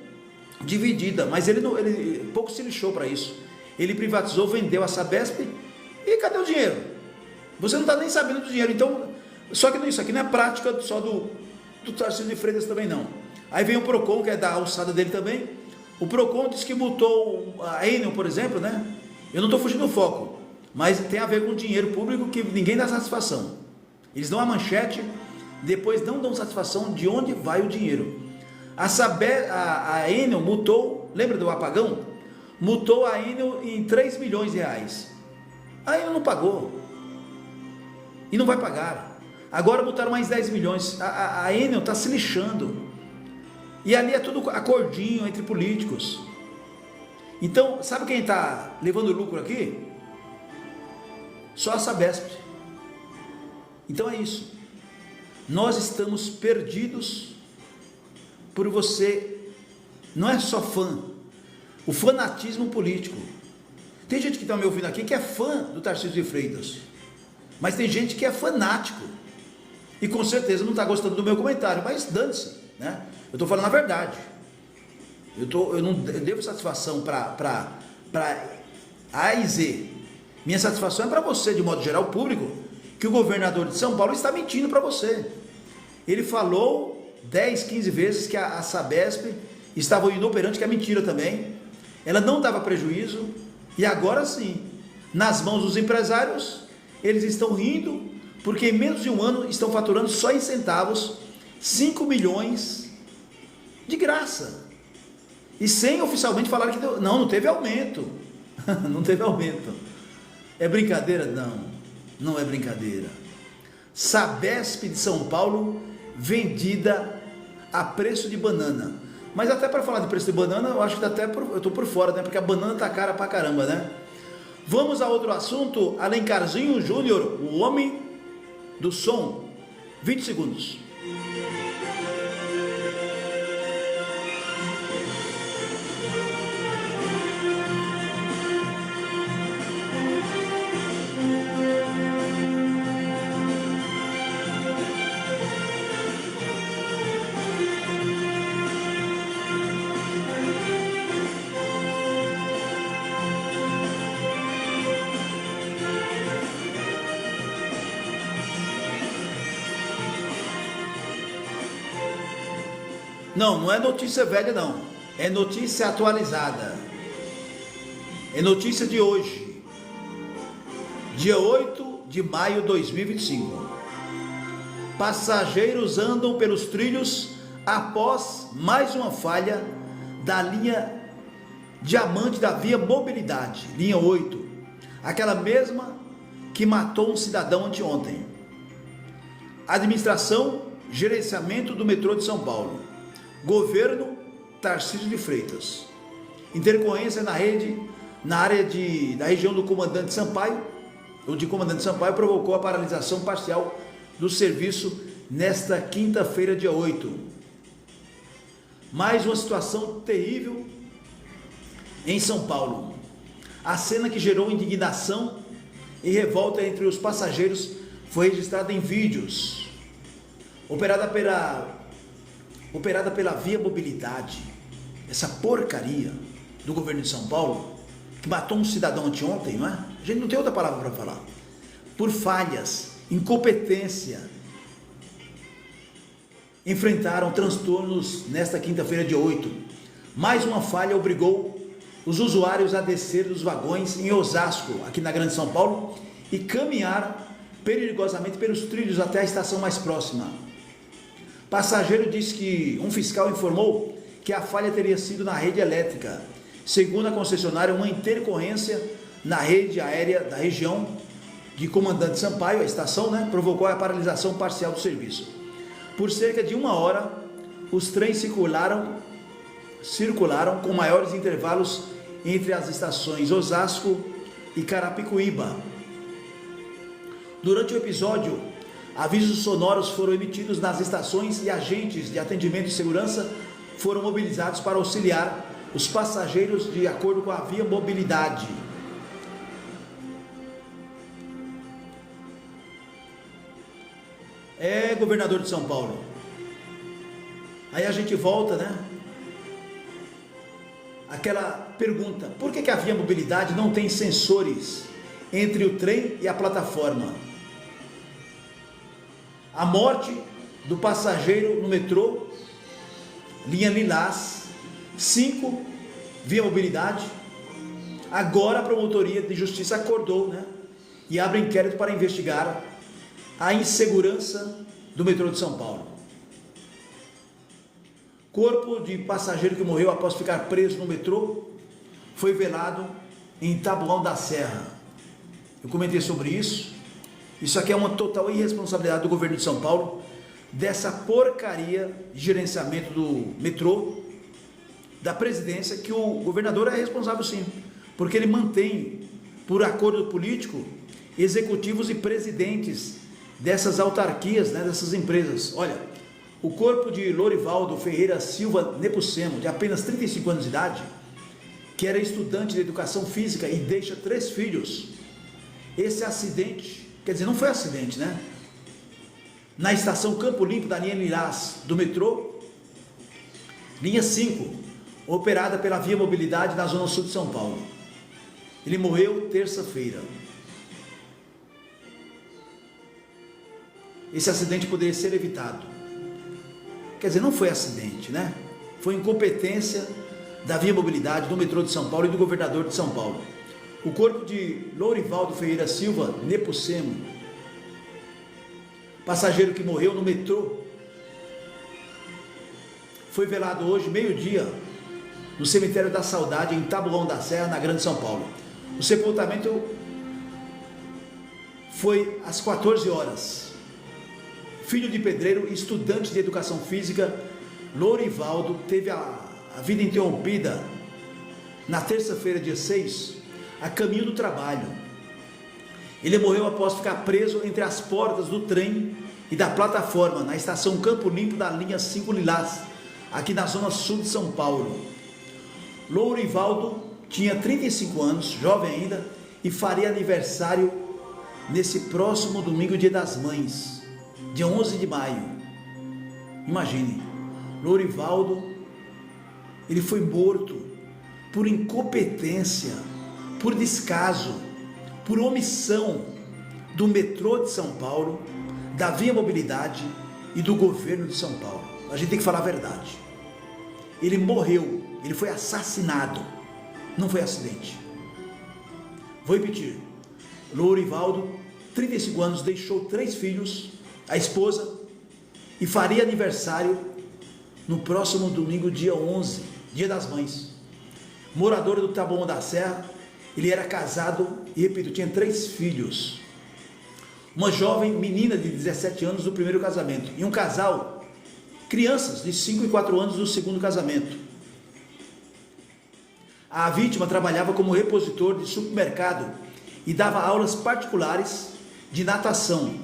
dividida, mas ele pouco se lixou para isso. Ele privatizou, vendeu a Sabesp e cadê o dinheiro? Você não está nem sabendo do dinheiro. Então, só que isso aqui não é prática só do Tarcísio de Freitas também não. Aí vem o Procon, que é da alçada dele também. O Procon disse que multou a Enel, por exemplo, né? Eu não estou fugindo do foco, mas tem a ver com dinheiro público que ninguém dá satisfação. Eles dão a manchete, depois não dão satisfação de onde vai o dinheiro. A Enel multou, lembra do apagão? Multou a Enel em 3 milhões de reais. A Enel não pagou. E não vai pagar. Agora multaram mais 10 milhões. A Enel está se lixando. E ali é tudo acordinho entre políticos. Então, sabe quem está levando lucro aqui? Só a Sabesp. Então é isso. Nós estamos perdidos por você. Não é só fã. O fanatismo político. Tem gente que está me ouvindo aqui que é fã do Tarcísio de Freitas. Mas tem gente que é fanático. E com certeza não está gostando do meu comentário. Mas dane-se, né? Eu estou falando a verdade. Eu não devo satisfação para A e Z. Minha satisfação é para você, de modo geral, público, que o governador de São Paulo está mentindo para você. Ele falou 10, 15 vezes que a Sabesp estava inoperante, que é mentira também. Ela não dava prejuízo. E agora sim, nas mãos dos empresários, eles estão rindo, porque em menos de um ano estão faturando só em centavos 5 milhões de graça. E sem oficialmente falar que não teve aumento. Não teve aumento. É brincadeira? Não, não é brincadeira. Sabesp de São Paulo vendida a preço de banana. Mas até para falar de preço de banana, eu acho que eu estou por fora, né? Porque a banana tá cara pra caramba, né? Vamos a outro assunto. Alencarzinho Júnior, o homem do som. 20 segundos. Não, não é notícia velha não, é notícia atualizada, é notícia de hoje, dia 8 de maio de 2025. Passageiros andam pelos trilhos após mais uma falha da linha Diamante da Via Mobilidade, linha 8, aquela mesma que matou um cidadão anteontem. Administração, gerenciamento do metrô de São Paulo. Governo, Tarcísio de Freitas. Intercorrência na área da região do Comandante Sampaio, provocou a paralisação parcial do serviço nesta quinta-feira, dia 8. Mais uma situação terrível em São Paulo. A cena que gerou indignação e revolta entre os passageiros foi registrada em vídeos. Operada pela Via Mobilidade, essa porcaria do governo de São Paulo, que matou um cidadão anteontem, não é? A gente não tem outra palavra para falar. Por falhas, incompetência, enfrentaram transtornos nesta quinta-feira, dia 8. Mais uma falha obrigou os usuários a descer dos vagões em Osasco, aqui na Grande São Paulo, e caminhar perigosamente pelos trilhos até a estação mais próxima. Passageiro disse que um fiscal informou que a falha teria sido na rede elétrica. Segundo a concessionária, uma intercorrência na rede aérea da região de Comandante Sampaio, a estação, provocou a paralisação parcial do serviço. Por cerca de 1 hora, os trens circularam com maiores intervalos entre as estações Osasco e Carapicuíba. Durante o episódio, avisos sonoros foram emitidos nas estações e agentes de atendimento e segurança foram mobilizados para auxiliar os passageiros de acordo com a Via Mobilidade. Governador de São Paulo. Aí a gente volta, aquela pergunta: por que a Via Mobilidade não tem sensores entre o trem e a plataforma? A morte do passageiro no metrô, linha Lilás 5, Via Mobilidade. Agora a Promotoria de Justiça acordou, e abre inquérito para investigar a insegurança do metrô de São Paulo. Corpo de passageiro que morreu após ficar preso no metrô foi velado em Taboão da Serra. Eu comentei sobre isso. Isso aqui é uma total irresponsabilidade do governo de São Paulo, dessa porcaria de gerenciamento do metrô, da presidência, que o governador é responsável sim, porque ele mantém, por acordo político, executivos e presidentes dessas autarquias, dessas empresas. Olha, o corpo de Lorivaldo Ferreira Silva Nepomucemo, de apenas 35 anos de idade, que era estudante de educação física e deixa 3 filhos. Esse acidente, quer dizer, não foi acidente, na estação Campo Limpo da linha Lilás do metrô, linha 5, operada pela Via Mobilidade na zona sul de São Paulo. Ele morreu terça-feira. Esse acidente poderia ser evitado. Quer dizer, não foi acidente, Foi incompetência da Via Mobilidade, do metrô de São Paulo e do governador de São Paulo. O corpo de Lorivaldo Ferreira Silva Nepomucemo, passageiro que morreu no metrô, foi velado hoje, meio-dia, no cemitério da Saudade, em Taboão da Serra, na Grande São Paulo. O sepultamento foi às 14 horas. Filho de pedreiro e estudante de educação física, Lorivaldo teve a vida interrompida na terça-feira, dia 6, a caminho do trabalho. Ele morreu após ficar preso entre as portas do trem e da plataforma, na estação Campo Limpo da linha 5 Lilás, aqui na zona sul de São Paulo. Lorivaldo tinha 35 anos, jovem ainda, e faria aniversário nesse próximo domingo, dia das Mães, dia 11 de maio. Imagine, Lorivaldo, ele foi morto por incompetência, por descaso, por omissão do metrô de São Paulo, da Via Mobilidade e do governo de São Paulo. A gente tem que falar a verdade. ele morreu, ele foi assassinado, não foi acidente. Vou repetir, Lourivaldo, 35 anos, deixou 3 filhos, a esposa, e faria aniversário no próximo domingo, dia 11, dia das mães. Morador do Taboão da Serra, ele era casado e, repito, tinha 3 filhos. Uma jovem menina de 17 anos do primeiro casamento e um casal, crianças de 5 e 4 anos do segundo casamento. A vítima trabalhava como repositor de supermercado e dava aulas particulares de natação,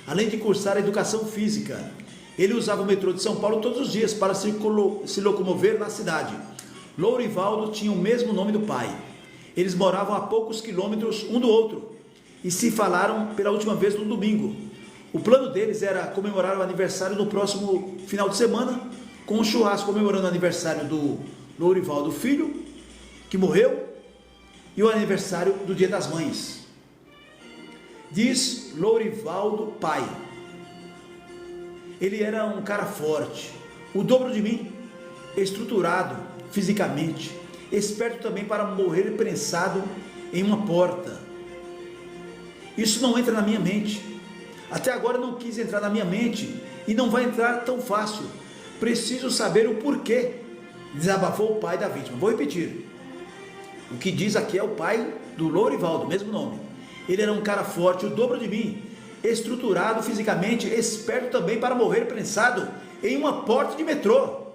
além de cursar educação física. Ele usava o metrô de São Paulo todos os dias para se locomover na cidade. Lourivaldo tinha o mesmo nome do pai. Eles moravam a poucos quilômetros um do outro e se falaram pela última vez no domingo. O plano deles era comemorar o aniversário no próximo final de semana, com um churrasco comemorando o aniversário do Lourivaldo filho, que morreu, e o aniversário do Dia das Mães. Diz Lourivaldo pai: ele era um cara forte, o dobro de mim, estruturado fisicamente, esperto também para morrer prensado em uma porta. Isso não entra na minha mente. Até agora não quis entrar na minha mente e não vai entrar tão fácil. Preciso saber o porquê, desabafou o pai da vítima. Vou repetir. O que diz aqui é o pai do Lourivaldo, mesmo nome. Ele era um cara forte, o dobro de mim, estruturado fisicamente, esperto também para morrer prensado em uma porta de metrô.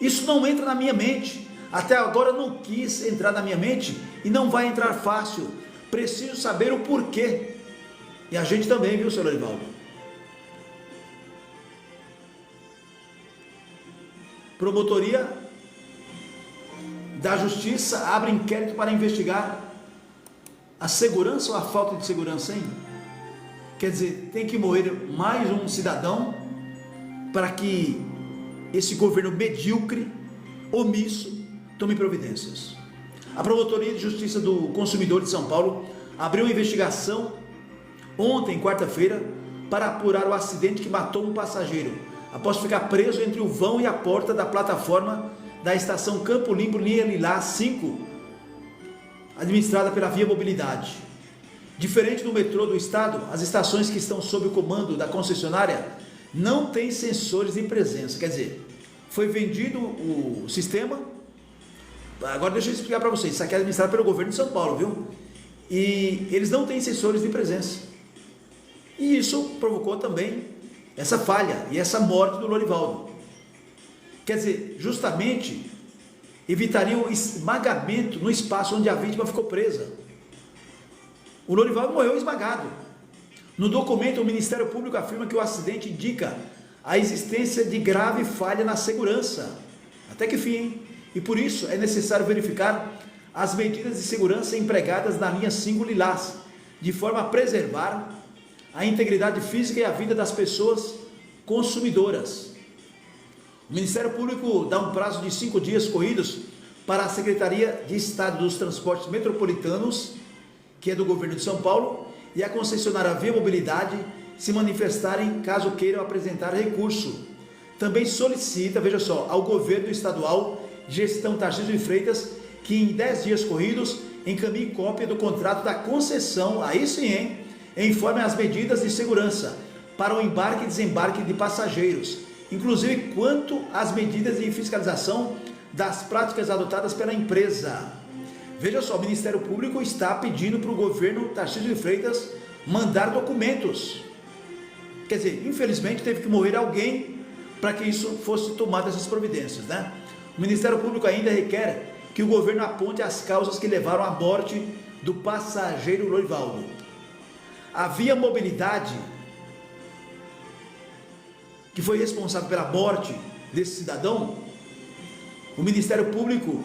Isso não entra na minha mente. Até agora não quis entrar na minha mente e não vai entrar fácil. Preciso saber o porquê. E a gente também, viu, seu Lourivaldo? Promotoria da Justiça abre inquérito para investigar a segurança ou a falta de segurança, hein? Quer dizer, tem que morrer mais um cidadão para que esse governo medíocre, omisso, tome providências. A Promotoria de Justiça do Consumidor de São Paulo abriu uma investigação ontem, quarta-feira, para apurar o acidente que matou um passageiro, após ficar preso entre o vão e a porta da plataforma da estação Campo Limpo, linha Lilás 5, administrada pela Via Mobilidade. Diferente do metrô do estado, as estações que estão sob o comando da concessionária não têm sensores de presença. Quer dizer, foi vendido o sistema. Agora deixa eu explicar para vocês, isso aqui é administrado pelo governo de São Paulo, viu? E eles não têm sensores de presença. E isso provocou também essa falha e essa morte do Lourivaldo. Quer dizer, justamente evitaria o esmagamento no espaço onde a vítima ficou presa. O Lourivaldo morreu esmagado. No documento, o Ministério Público afirma que o acidente indica a existência de grave falha na segurança. Até que fim, hein? E por isso é necessário verificar as medidas de segurança empregadas na linha 5 Lilás, de forma a preservar a integridade física e a vida das pessoas consumidoras. O Ministério Público dá um prazo de 5 dias corridos para a Secretaria de Estado dos Transportes Metropolitanos, que é do governo de São Paulo, e a concessionária Via Mobilidade se manifestarem caso queiram apresentar recurso. Também solicita, veja só, ao governo estadual, Gestão Tarcísio de Freitas, que em 10 dias corridos encaminhe cópia do contrato da concessão, aí sim, hein? Informe as medidas de segurança para o embarque e desembarque de passageiros, inclusive quanto às medidas de fiscalização das práticas adotadas pela empresa. Veja só, o Ministério Público está pedindo para o governo Tarcísio de Freitas mandar documentos. Quer dizer, infelizmente teve que morrer alguém para que isso fosse tomado, essas providências, né? O Ministério Público ainda requer que o governo aponte as causas que levaram à morte do passageiro Lourivaldo. A Via Mobilidade, que foi responsável pela morte desse cidadão, o Ministério Público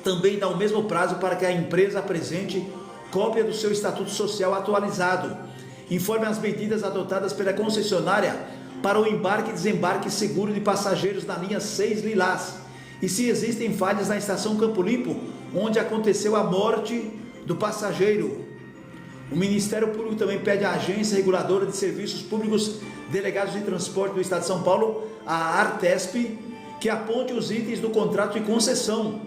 também dá o mesmo prazo para que a empresa apresente cópia do seu estatuto social atualizado, informe as medidas adotadas pela concessionária para o embarque e desembarque seguro de passageiros na linha 6 Lilás, e se existem falhas na estação Campo Limpo, onde aconteceu a morte do passageiro. O Ministério Público também pede à Agência Reguladora de Serviços Públicos Delegados de Transporte do Estado de São Paulo, a ARTESP, que aponte os itens do contrato de concessão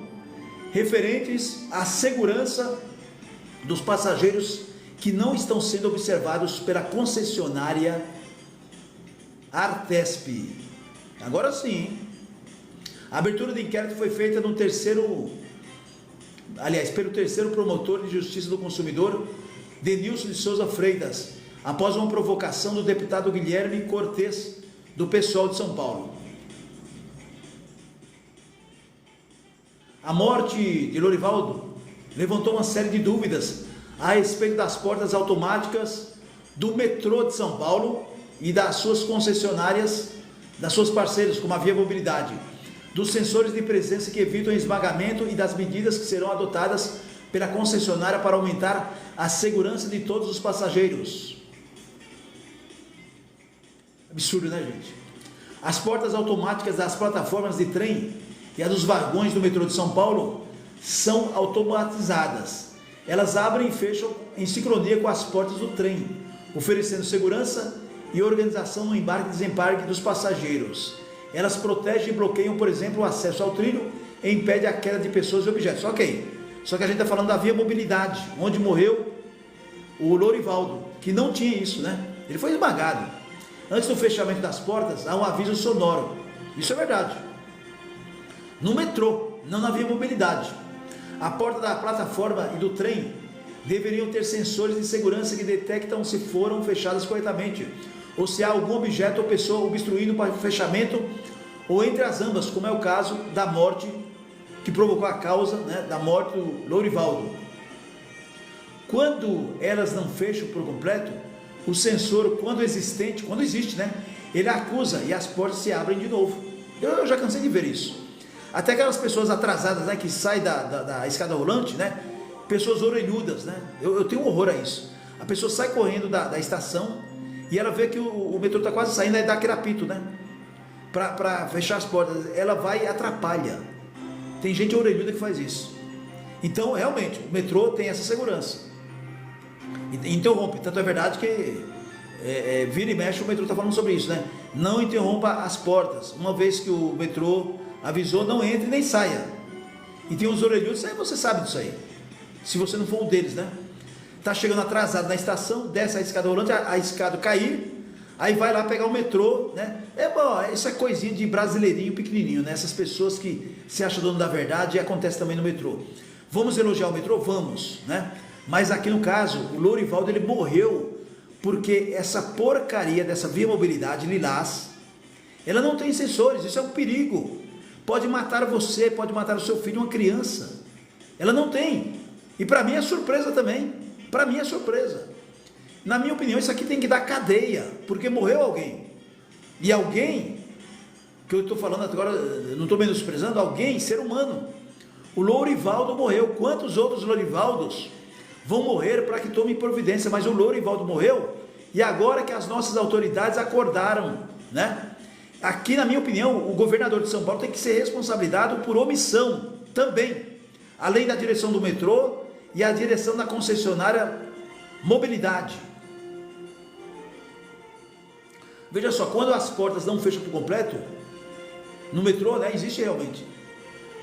referentes à segurança dos passageiros que não estão sendo observados pela concessionária Artesp. Agora sim, a abertura de inquérito foi feita pelo terceiro promotor de justiça do consumidor, Denilson de Souza Freitas, após uma provocação do deputado Guilherme Cortes, do PSOL de São Paulo. A morte de Lorivaldo levantou uma série de dúvidas a respeito das portas automáticas do metrô de São Paulo e das suas concessionárias, das suas parceiras, como a Via Mobilidade, dos sensores de presença que evitam esmagamento e das medidas que serão adotadas pela concessionária para aumentar a segurança de todos os passageiros. Absurdo, né, gente? As portas automáticas das plataformas de trem e a dos vagões do metrô de São Paulo são automatizadas. Elas abrem e fecham em sincronia com as portas do trem, oferecendo segurança e organização no embarque e desembarque dos passageiros. Elas protegem e bloqueiam, por exemplo, o acesso ao trilho e impedem a queda de pessoas e objetos. Ok, só que a gente está falando da Via Mobilidade, onde morreu o Lorivaldo, que não tinha isso, né? Ele foi esmagado. Antes do fechamento das portas, há um aviso sonoro. Isso é verdade. No metrô, não na Via Mobilidade. A porta da plataforma e do trem deveriam ter sensores de segurança que detectam se foram fechadas corretamente, ou se há algum objeto ou pessoa obstruindo para o fechamento, ou entre as ambas, como é o caso da morte que provocou a causa, né, da morte do Lorivaldo. Quando elas não fecham por completo, o sensor, quando existe, né, ele acusa e as portas se abrem de novo. Eu já cansei de ver isso. Até aquelas pessoas atrasadas, né, que saem da escada rolante, né, pessoas orelhudas, né, eu tenho horror a isso. A pessoa sai correndo da estação e ela vê que o metrô está quase saindo, aí dá aquele apito, né, para fechar as portas. Ela vai e atrapalha. Tem gente orelhuda que faz isso. Então, realmente, o metrô tem essa segurança. Interrompe. Tanto é verdade que vira e mexe o metrô está falando sobre isso, né? Não interrompa as portas. Uma vez que o metrô avisou, não entre nem saia. E tem uns orelhudos, aí você sabe disso aí. Se você não for um deles, né? Tá chegando atrasado na estação, desce a escada rolante, a escada cair, aí vai lá pegar o metrô, né? Isso é coisinha de brasileirinho pequenininho, né? Essas pessoas que se acham dono da verdade, e acontece também no metrô. Vamos elogiar o metrô? Vamos, né? Mas aqui no caso, o Lorivaldo, ele morreu porque essa porcaria dessa Via Mobilidade lilás, ela não tem sensores. Isso é um perigo. Pode matar você, pode matar o seu filho, uma criança. Ela não tem. E para mim é surpresa também. Para mim é surpresa. Na minha opinião, isso aqui tem que dar cadeia, porque morreu alguém. E alguém, que eu estou falando agora, não estou menosprezando, alguém, ser humano. O Lorivaldo morreu. Quantos outros Lorivaldos vão morrer para que tomem providência? Mas o Lorivaldo morreu, e agora que as nossas autoridades acordaram, né? Aqui, na minha opinião, o governador de São Paulo tem que ser responsabilizado por omissão também, além da direção do metrô e a direção da concessionária Mobilidade. Veja só, quando as portas não fecham por completo, no metrô, né, existe realmente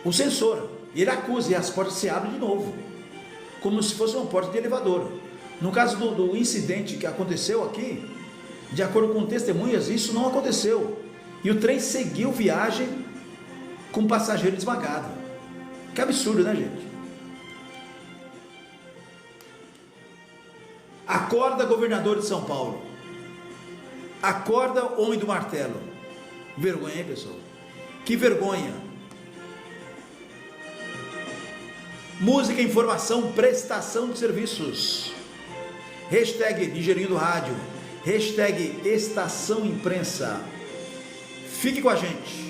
o sensor, ele acusa e as portas se abrem de novo, como se fosse uma porta de elevador. No caso do incidente que aconteceu aqui, de acordo com testemunhas, isso não aconteceu, e o trem seguiu viagem com o passageiro esmagado. Que absurdo, né, gente? Acorda, governador de São Paulo. Acorda, homem do martelo. Vergonha, hein, pessoal? Que vergonha. Música, informação, prestação de serviços. Hashtag Ligeirinho do Rádio. Hashtag Estação Imprensa. Fique com a gente.